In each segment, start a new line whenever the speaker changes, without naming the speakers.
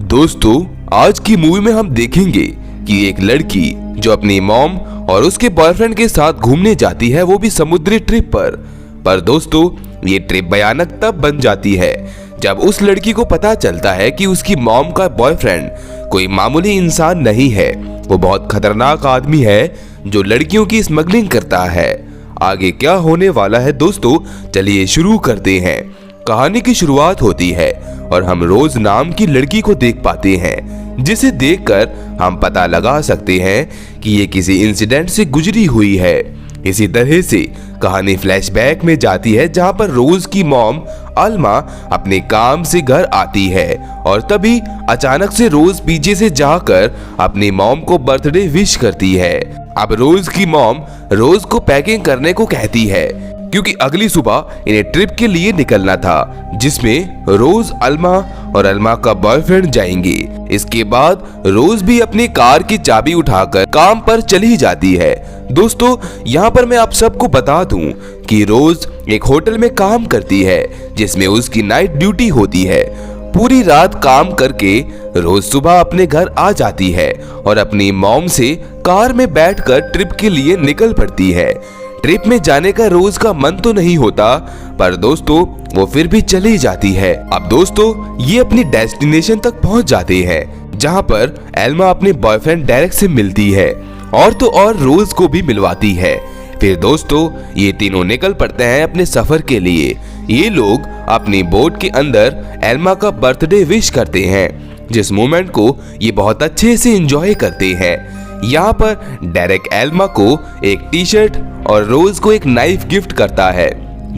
दोस्तों, आज की मूवी में हम देखेंगे कि एक लड़की जो अपनी मॉम और उसके बॉयफ्रेंड के साथ घूमने जाती है, वो भी समुद्री ट्रिप पर दोस्तों ये ट्रिप भयानक तब बन जाती है जब उस लड़की को पता चलता है कि उसकी मॉम का बॉयफ्रेंड कोई मामूली इंसान नहीं है, वो बहुत खतरनाक आदमी है जो लड़कियों की स्मगलिंग करता है। आगे क्या होने वाला है दोस्तों, चलिए शुरू करते हैं। कहानी की शुरुआत होती है और हम रोज नाम की लड़की को देख पाते हैं, जिसे देखकर हम पता लगा सकते हैं कि ये किसी इंसिडेंट से गुजरी हुई है। इसी तरह से कहानी फ्लैशबैक में जाती है, जहां पर रोज की मॉम अल्मा अपने काम से घर आती है और तभी अचानक से रोज पीछे से जाकर अपनी मॉम को बर्थडे विश करती है। अब रोज की मॉम रोज को पैकिंग करने को कहती है क्योंकि अगली सुबह इन्हें ट्रिप के लिए निकलना था, जिसमें रोज अल्मा और अल्मा का बॉयफ्रेंड जाएंगे। इसके बाद रोज भी अपनी कार की चाबी उठाकर काम पर चली जाती है। दोस्तों, यहाँ पर मैं आप सबको बता दूं कि रोज एक होटल में काम करती है, जिसमें उसकी नाइट ड्यूटी होती है। पूरी रात काम करके रोज सुबह अपने घर आ जाती है और अपनी मॉम से कार में बैठकर ट्रिप के लिए निकल पड़ती है। ट्रिप में जाने का रोज का मन तो नहीं होता, पर दोस्तों वो फिर भी चली जाती है। अब दोस्तों ये अपनी डेस्टिनेशन तक पहुंच जाते हैं, जहां पर एल्मा अपने बॉयफ्रेंड डेरेक से मिलती है और तो और रोज को भी मिलवाती है। फिर दोस्तों ये तीनों निकल पड़ते हैं अपने सफर के लिए। ये लोग अपनी बोट के अंदर एल्मा का बर्थडे विश करते हैं, जिस मोमेंट को ये बहुत अच्छे से एंजॉय करते हैं। यहाँ पर डेरेक एल्मा को एक टी शर्ट और रोज को एक नाइफ गिफ्ट करता है।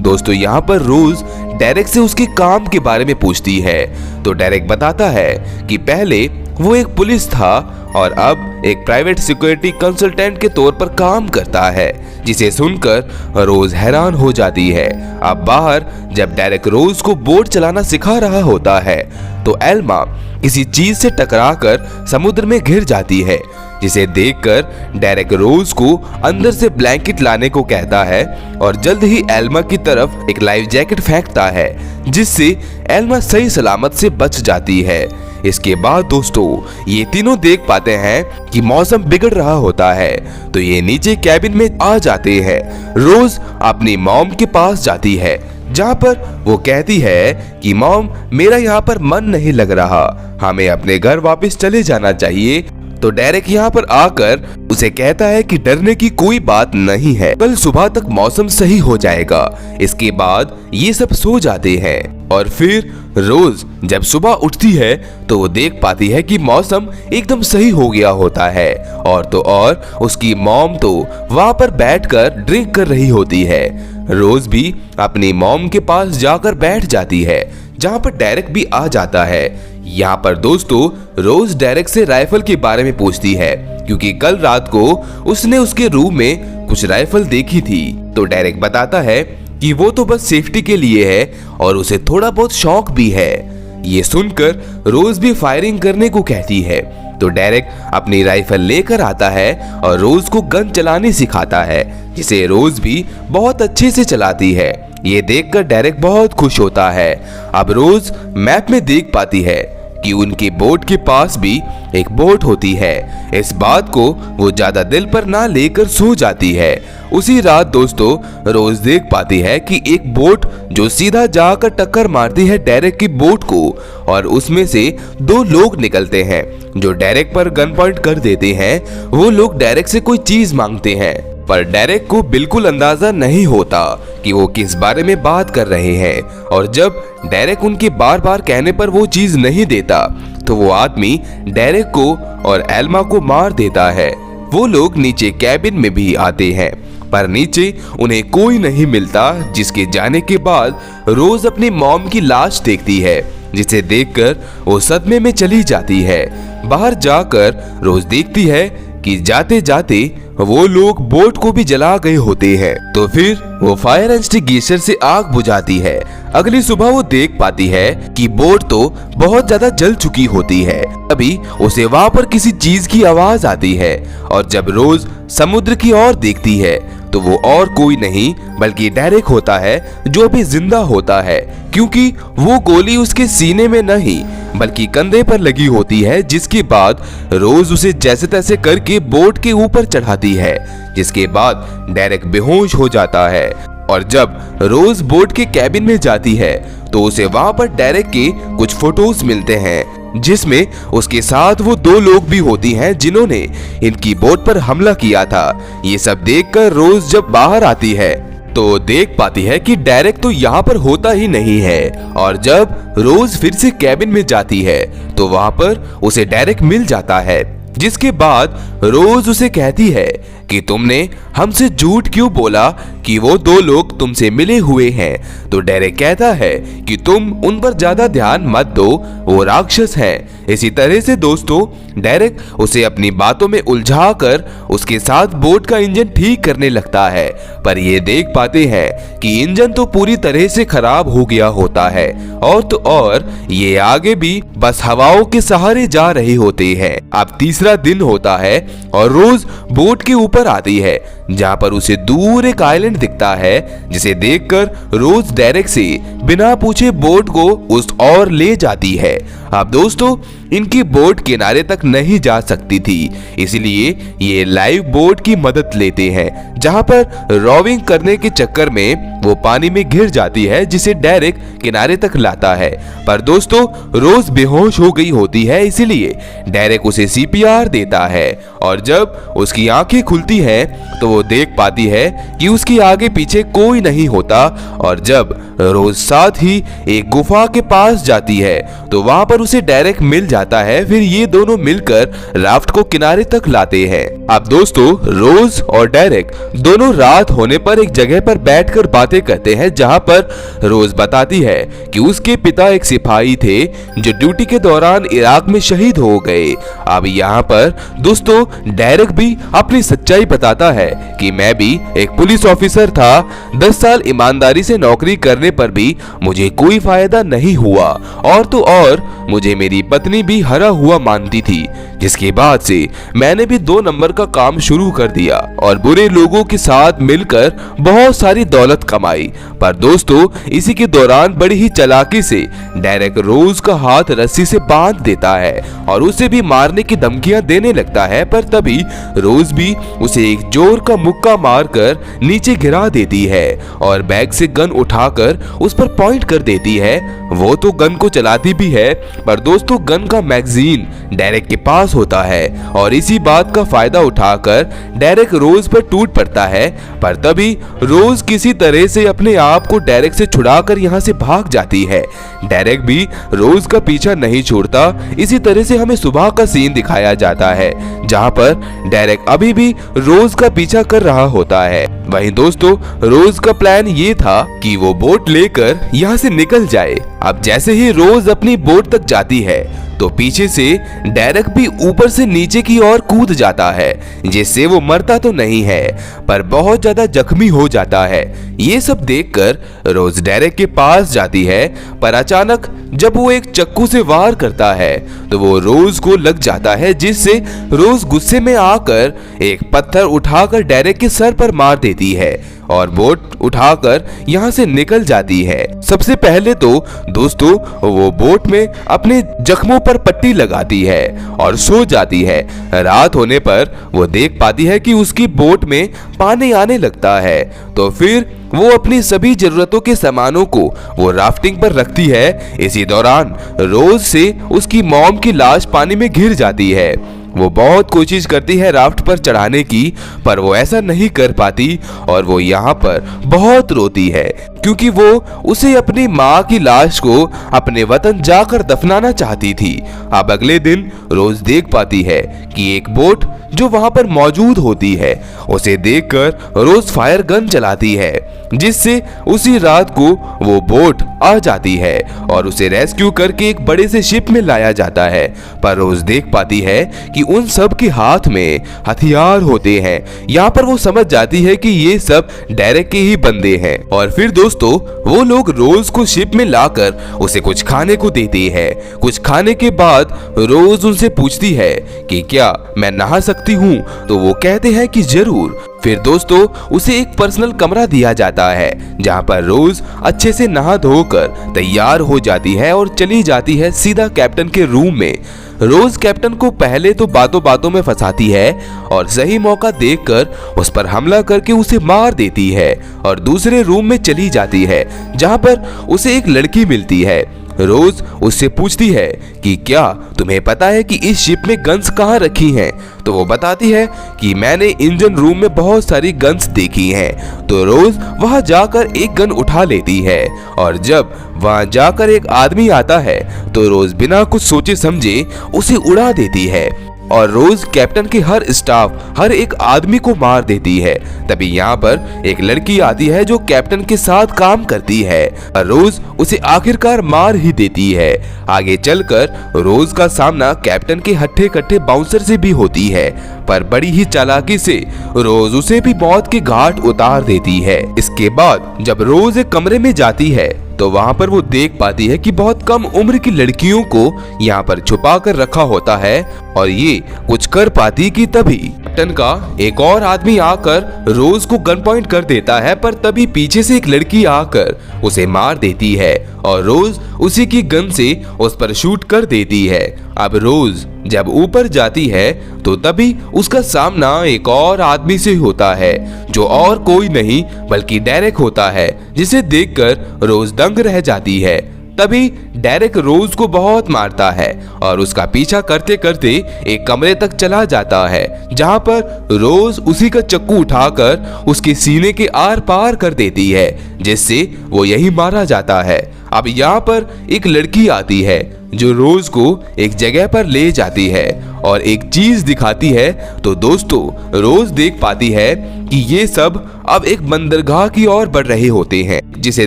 दोस्तों यहाँ पर रोज डेरेक से उसके काम के बारे में पूछती है, तो डेरेक बताता है कि पहले वो एक पुलिस था और अब एक प्राइवेट सिक्योरिटी कंसल्टेंट के तौर पर काम करता है, जिसे सुनकर रोज हैरान हो जाती है। अब बाहर जब डेरेक रोज को बोट चलाना सिखा रहा होता है, तो एल्मा किसी चीज से टकराकर समुद्र में गिर जाती है, जिसे देखकर डेरेक रोज को अंदर से ब्लैंकेट लाने को कहता है और जल्द ही एल्मा की तरफ एक लाइफ जैकेट फेंकता है, जिससे एल्मा सही सलामत से बच जाती है। इसके बाद दोस्तों ये तीनों देख पाते हैं कि मौसम बिगड़ रहा होता है, तो ये नीचे कैबिन में आ जाते हैं। रोज अपनी मॉम के पास जाती है, जहाँ पर वो कहती है कि मॉम मेरा यहाँ पर मन नहीं लग रहा, हमें अपने घर वापस चले जाना चाहिए। तो डेरेक यहाँ पर आकर उसे कहता है कि डरने की कोई बात नहीं है, कल सुबह तक मौसम सही हो जाएगा। इसके बाद ये सब सो जाते हैं और फिर रोज जब सुबह उठती है तो वो देख पाती है कि मौसम एकदम सही हो गया होता है और तो और उसकी मॉम तो वहाँ पर बैठकर ड्रिंक कर रही होती है। रोज भी अपनी मॉम के पास जाकर बैठ जाती है, जहाँ पर डेरेक भी आ जाता है। यहाँ पर दोस्तों रोज डेरेक से राइफल के बारे में पूछती है, क्योंकि कल रात को उसने उसके रूम में कुछ राइफल देखी थी। तो डेरेक बताता है कि वो तो बस सेफ्टी के लिए है और उसे थोड़ा बहुत शौक भी है। ये सुनकर रोज भी फायरिंग करने को कहती है, तो डेरेक अपनी राइफल लेकर आता है और रोज को गन चलाने सिखाता है, जिसे रोज भी बहुत अच्छे से चलाती है। ये देखकर डेरेक बहुत खुश होता है। अब रोज मैप में देख पाती है कि उनके बोट के पास भी एक बोट होती है। इस बात को वो ज्यादा दिल पर ना लेकर सो जाती है। उसी रात दोस्तों रोज देख पाती है कि एक बोट जो सीधा जाकर टक्कर मारती है डेरेक की बोट को, और उसमें से दो लोग निकलते हैं जो डेरेक पर गन पॉइंट कर देते हैं। वो लोग डेरेक से कोई चीज मांगते हैं, पर डेरेक को बिल्कुल अंदाजा नहीं होता कि वो किस बारे में बात कर रहे हैं, और जब डेरेक उनके बार बार कहने पर वो चीज नहीं देता, तो वो आदमी डेरेक को और एल्मा को मार देता है। वो लोग नीचे कैबिन में भी आते हैं, पर नीचे उन्हें कोई नहीं मिलता, जिसके जाने के बाद रोज अपनी मॉम की लाश देखती है, जिसे देखकर वो सदमे में चली जाती है। बाहर जाकर रोज देखती है कि जाते जाते वो लोग बोट को भी जला गए होते हैं, तो फिर वो फायर एक्सटिंग्विशर से आग बुझाती है। अगली सुबह वो देख पाती है कि बोट तो बहुत ज्यादा जल चुकी होती है। अभी उसे वहाँ पर किसी चीज की आवाज आती है, और जब रोज समुद्र की ओर देखती है तो वो और कोई नहीं बल्कि डेरेक होता है, जो अभी जिंदा होता है, क्योंकि वो गोली उसके सीने में नहीं बल्कि कंधे पर लगी होती है। जिसके बाद रोज उसे जैसे तैसे करके बोट के ऊपर चढ़ाती है, जिसके बाद डेरेक बेहोश हो जाता है। और जब रोज बोट के कैबिन में जाती है तो उसे वहां पर डेरेक के कुछ फोटोज मिलते हैं, जिसमें उसके साथ वो 2 लोग भी होती हैं जिन्होंने इनकी बोट पर हमला किया था। ये सब देखकर रोज जब बाहर आती है तो देख पाती है कि डेरेक तो यहाँ पर होता ही नहीं है। और जब रोज फिर से कैबिन में जाती है तो वहां पर उसे डेरेक मिल जाता है, जिसके बाद रोज उसे कहती है कि तुमने हमसे झूठ क्यों बोला कि वो 2 लोग तुमसे मिले हुए हैं। तो डेरेक कहता है कि तुम उन पर ज्यादा ध्यान मत दो, वो राक्षस हैं। इसी तरह से दोस्तों डेरेक उसे अपनी बातों में उलझाकर उसके साथ बोट का इंजन ठीक करने लगता है, पर ये देख पाते हैं कि इंजन तो पूरी तरह से खराब हो गया होता है। और तो और ये आगे भी बस हवाओं के सहारे जा रहे होते हैं। अब तीसरा दिन होता है और रोज बोट के ऊपर आती है, जहाँ पर उसे दूर एक आइलैंड दिखता है, जिसे देखकर रोज डेरेक से बिना पूछे बोट को उस ओर ले जाती है। अब दोस्तों इनकी बोट किनारे तक नहीं जा सकती थी, इसलिए ये लाइव बोट की मदद लेते हैं, जहां पर रोविंग करने के चक्कर में वो पानी में घिर जाती है, जिसे डेरेक किनारे तक लाता है। पर दोस्तों रोज बेहोश हो गई होती है, इसीलिए डेरेक उसे सीपीआर देता है। और जब उसकी आंखें खुलती हैं तो वो देख पाती है कि उसकी आगे पीछे कोई नहीं होता। और जब रोज साथ ही एक गुफा के पास जाती है तो वहां पर उसे डेरेक मिल जाता है। फिर ये दोनों मिलकर राफ्ट को किनारे तक लाते हैं। अब दोस्तों रोज और डेरेक दोनों रात होने पर एक जगह पर बैठकर बातें करते हैं, जहां पर रोज बताती है कि उसके पिता एक सिपाही थे जो ड्यूटी के दौरान इराक में शहीद हो गए। अब यहाँ पर दोस्तों डेरेक भी अपनी सच्चाई बताता है कि मैं भी एक पुलिस ऑफिसर था, 10 साल ईमानदारी से नौकरी करने पर भी मुझे कोई फायदा नहीं हुआ। और तो और मुझे मेरी पत्नी भी हरा हुआ मानती थी, जिसके बाद से मैंने भी 2 नंबर का काम शुरू कर दिया और बुरे लोगों के साथ मिलकर बहुत सारी दौलत कमाई। पर दोस्तों इसी के दौरान बड़ी ही चालाकी से डेरेक रोज का हाथ रस्सी से बांध देता है और उसे भी मारने की धमकियां देने लगता है। पर तभी रोज भी उसे एक जोर का मुक्का मारकर नीचे गिरा देती है और बैग से गन उठाकर उस पर पॉइंट कर देती है। वो तो गन को चलाती भी है, पर दोस्तों गन का मैगजीन डेरेक के पास होता है और इसी बात का फायदा उठाकर डेरेक रोज पर टूट पड़ता है। पर तभी रोज किसी तरह से अपने आप को डेरेक से छुड़ाकर यहाँ से भाग जाती है। डेरेक भी रोज का पीछा नहीं छोड़ता। इसी तरह से हमें सुबह का सीन दिखाया जाता है, जहाँ पर डेरेक अभी भी रोज का पीछा कर रहा होता है। वहीं दोस्तों रोज का प्लान ये था कि वो बोट लेकर यहाँ से निकल जाए। अब जैसे ही रोज अपनी बोट तक जाती है तो पीछे से डेरेक भी ऊपर से नीचे की ओर कूद जाता है, जिससे वो मरता तो नहीं है पर बहुत ज्यादा जख्मी हो जाता है। ये सब देखकर रोज डेरेक के पास जाती है, पर अचानक जब वो एक चक्कू से वार करता है तो वो रोज को लग जाता है, जिससे रोज गुस्से में आकर एक पत्थर उठाकर डेरेक के सर पर मार देती है और बोट उठाकर यहाँ से निकल जाती है। सबसे पहले तो दोस्तों वो बोट में अपने जख्मों पर पट्टी लगाती है और सो जाती है। रात होने पर वो देख पाती है कि उसकी बोट में पानी आने लगता है, तो फिर वो अपनी सभी जरूरतों के सामानों को वो राफ्टिंग पर रखती है। इसी दौरान रोज से उसकी मॉम की लाश पानी में घिर जाती है। वो बहुत कोशिश करती है राफ्ट पर चढ़ाने की, पर वो ऐसा नहीं कर पाती और वो यहाँ पर बहुत रोती है, क्योंकि वो उसे अपनी माँ की लाश को अपने वतन जाकर दफनाना चाहती थी। अब अगले दिन रोज देख पाती है कि एक बोट जो वहां पर मौजूद होती है, उसे देखकर रोज फायर गन चलाती है, जिससे उसी रात को वो बोट आ जाती है और उसे रेस्क्यू करके एक बड़े से शिप में लाया जाता है। पर रोज देख पाती है कि उन सब के हाथ में हथियार होते हैं। यहाँ पर वो समझ जाती है कि ये सब डेरेक के ही बंदे हैं। और फिर दोस्तों वो लोग रोज को शिप में लाकर उसे कुछ खाने को देते हैं। कुछ खाने के बाद रोज उनसे पूछती है कि क्या मैं नहा सकती हूँ, तो वो कहते हैं कि जरूर। फिर दोस्तों उसे एक पर्सनल कमरा दिया जाता है जहाँ पर रोज अच्छे से नहा धोकर तैयार हो जाती है और चली जाती है सीधा कैप्टन के रूम में। रोज कैप्टन को पहले तो बातों बातों में फंसाती है और सही मौका देखकर उस पर हमला करके उसे मार देती है और दूसरे रूम में चली जाती है जहाँ पर उसे एक लड़की मिलती है। रोज उससे पूछती है कि क्या तुम्हें पता है कि इस शिप में गन्स कहाँ रखी हैं? तो वो बताती है कि मैंने इंजन रूम में बहुत सारी गन्स देखी हैं। तो रोज वहां जाकर एक गन उठा लेती है और जब वहां जाकर एक आदमी आता है तो रोज बिना कुछ सोचे समझे उसे उड़ा देती है और रोज कैप्टन के हर स्टाफ हर एक आदमी को मार देती है। तभी यहाँ पर एक लड़की आती है जो कैप्टन के साथ काम करती है और रोज उसे आखिरकार मार ही देती है। आगे चलकर रोज का सामना कैप्टन के हट्टे कट्टे बाउंसर से भी होती है, पर बड़ी ही चालाकी से रोज उसे भी मौत के घाट उतार देती है। इसके बाद जब रोज एक कमरे में जाती है तो वहाँ पर वो देख पाती है कि बहुत कम उम्र की लड़कियों को यहाँ पर छुपा कर रखा होता है और ये कुछ कर पाती कि तभी कैप्टन का एक और आदमी आकर रोज को गन पॉइंट कर देता है, पर तभी पीछे से एक लड़की आकर उसे मार देती है और रोज उसी की गन से उस पर शूट कर देती है। अब रोज जब ऊपर जाती है तो तभी उसका सामना एक और आदमी से होता है जो और कोई नहीं बल्कि डेरेक होता है, जिसे देखकर रोज दंग रह जाती है। तभी डेरेक रोज को बहुत मारता है और उसका पीछा करते करते एक कमरे तक चला जाता है जहां पर रोज उसी का चक्कू उठाकर उसके सीने के आर पार कर देती है, जिससे वो यही मारा जाता है। अब यहाँ पर एक लड़की आती है जो रोज को एक जगह पर ले जाती है और एक चीज दिखाती है। तो दोस्तों रोज देख पाती है कि ये सब अब एक बंदरगाह की ओर बढ़ रहे होते हैं, जिसे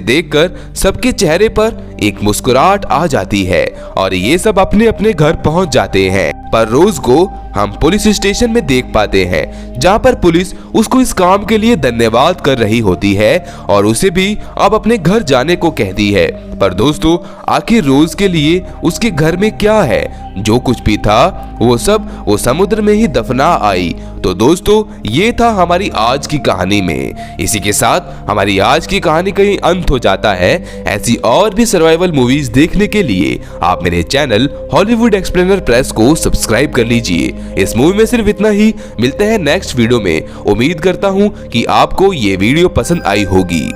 देखकर सबके चेहरे पर एक मुस्कुराहट आ जाती है और ये सब अपने अपने घर पहुंच जाते हैं। पर रोज को हम पुलिस स्टेशन में देख पाते हैं जहां पर पुलिस उसको इस काम के लिए धन्यवाद कर रही होती है और उसे भी अब अपने घर जाने को कहती है। पर दोस्तों आखिर रोज के लिए उसके घर में क्या है? जो कुछ भी था वो सब वो समुद्र में ही दफना आई। तो दोस्तों ये था हमारी आज की कहानी में। इसी के साथ हमारी आज की कहानी का ही अंत हो जाता है। ऐसी और भी सर्वाइवल मूवीज देखने के लिए आप मेरे चैनल हॉलीवुड एक्सप्लेनर प्रेस को सब्सक्राइब कर लीजिए। इस मूवी में सिर्फ इतना ही। मिलते हैं नेक्स्ट वीडियो में। उम्मीद करता हूँ कि आपको ये वीडियो पसंद आई होगी।